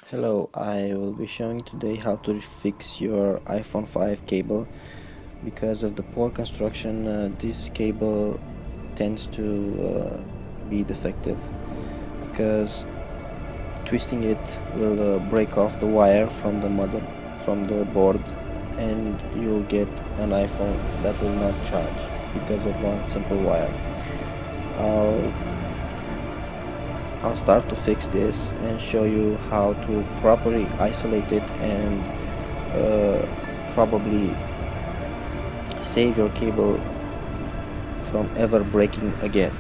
Hello, I will be showing today how to fix your iPhone 5 cable. Because of the poor construction, this cable tends to be defective because twisting it will break off the wire from the board, and you'll get an iPhone that will not charge because of one simple wire. I'll I'll start to fix this and show you how to properly isolate it and probably save your cable from ever breaking again.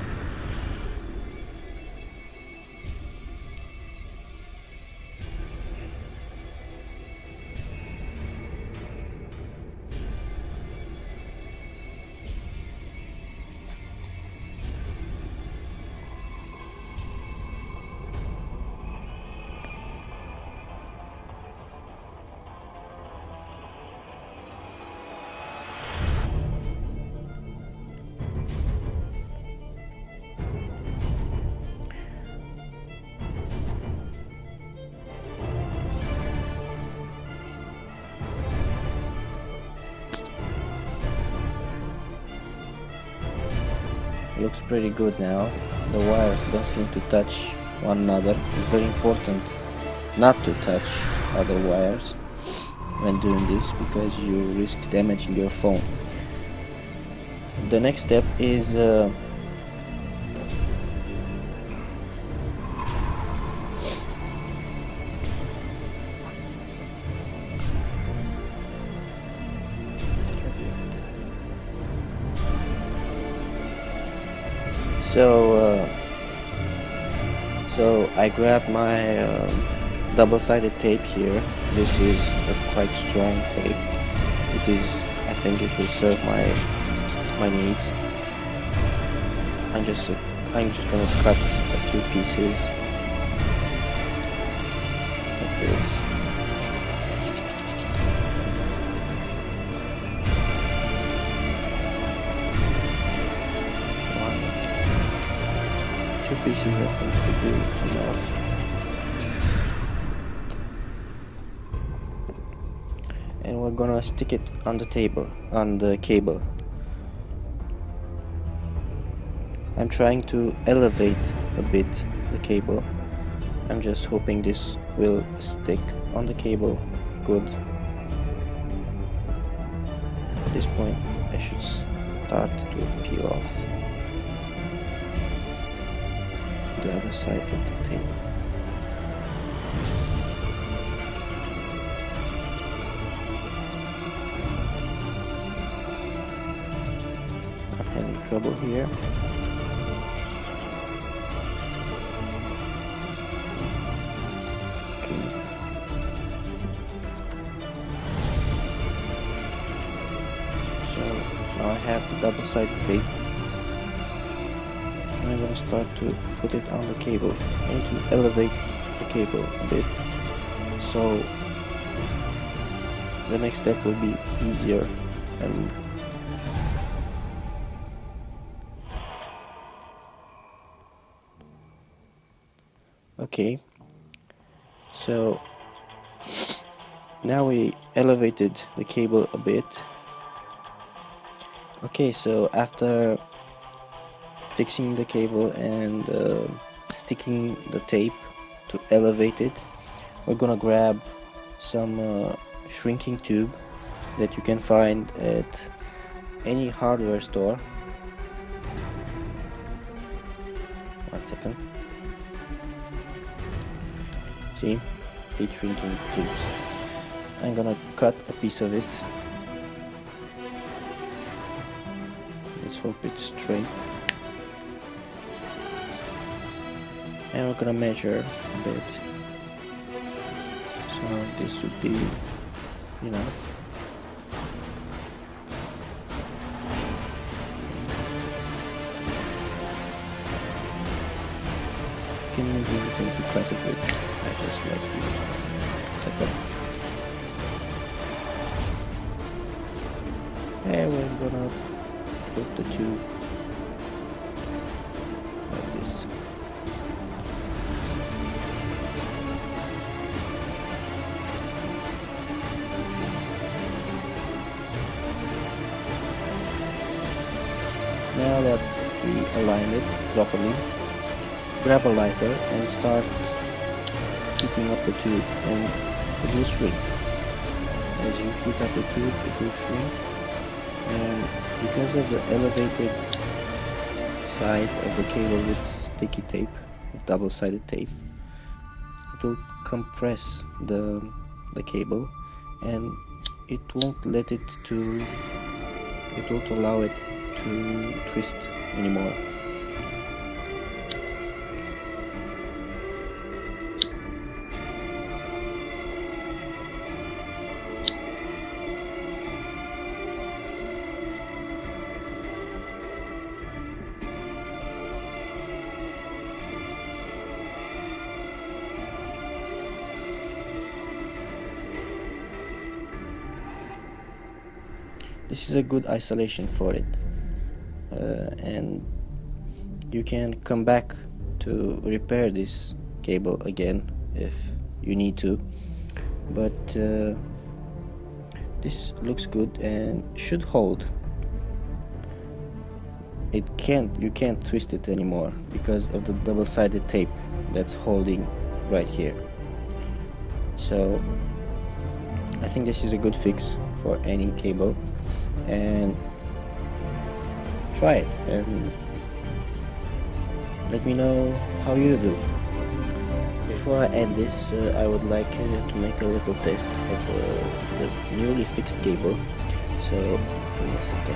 Looks pretty good now. The wires don't seem to touch one another. It's very important not to touch other wires when doing this because you risk damaging your phone. The next step is so I grabbed my double-sided tape here. This is a quite strong tape. I think it will serve my needs. I'm just gonna cut a few pieces like this. Two pieces I think would be enough. And we're gonna stick it on the cable. I'm trying to elevate a bit the cable. I'm just hoping this will stick on the cable good. At this point I should start to peel off the other side of the tape. I'm having trouble here. Okay. So now I have the double-sided tape. I'm going to start to put it on the cable. I need to elevate the cable a bit, so the next step will be easier. And okay, so now we elevated the cable a bit. Okay, so after fixing the cable and sticking the tape to elevate it, we're gonna grab some shrinking tube that you can find at any hardware store. One second. See? 8 shrinking tubes. I'm gonna cut a piece of it. Let's hope it's straight. And we're gonna measure a bit. So this would be enough. You can use anything to cut it with. I just like to cut it. And we're gonna put the tube like this. align it properly, grab a lighter and start heating up the tube, and it will shrink. As you heat up the tube, it will shrink, and because of the elevated side of the cable with sticky tape, double-sided tape, it will compress the cable, and it won't allow it to twist anymore. This is a good isolation for it, and you can come back to repair this cable again if you need to, but this looks good and should hold. You can't twist it anymore because of the double-sided tape that's holding right here. So I think this is a good fix for any cable, and try it and let me know how you do. Before I end this, I would like to make a little test of the newly fixed cable. So give me a second.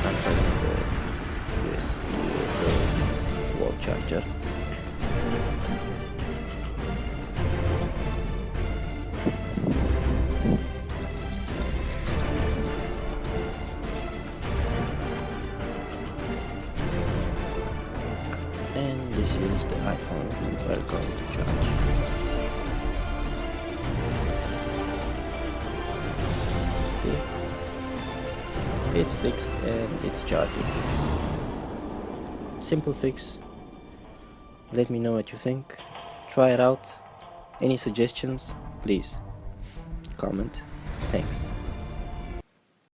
I'm putting the USB, the wall charger. And this is the iPhone we're going to charge. Okay. It's fixed and it's charging. Simple fix. Let me know what you think. Try it out. Any suggestions, please comment. Thanks.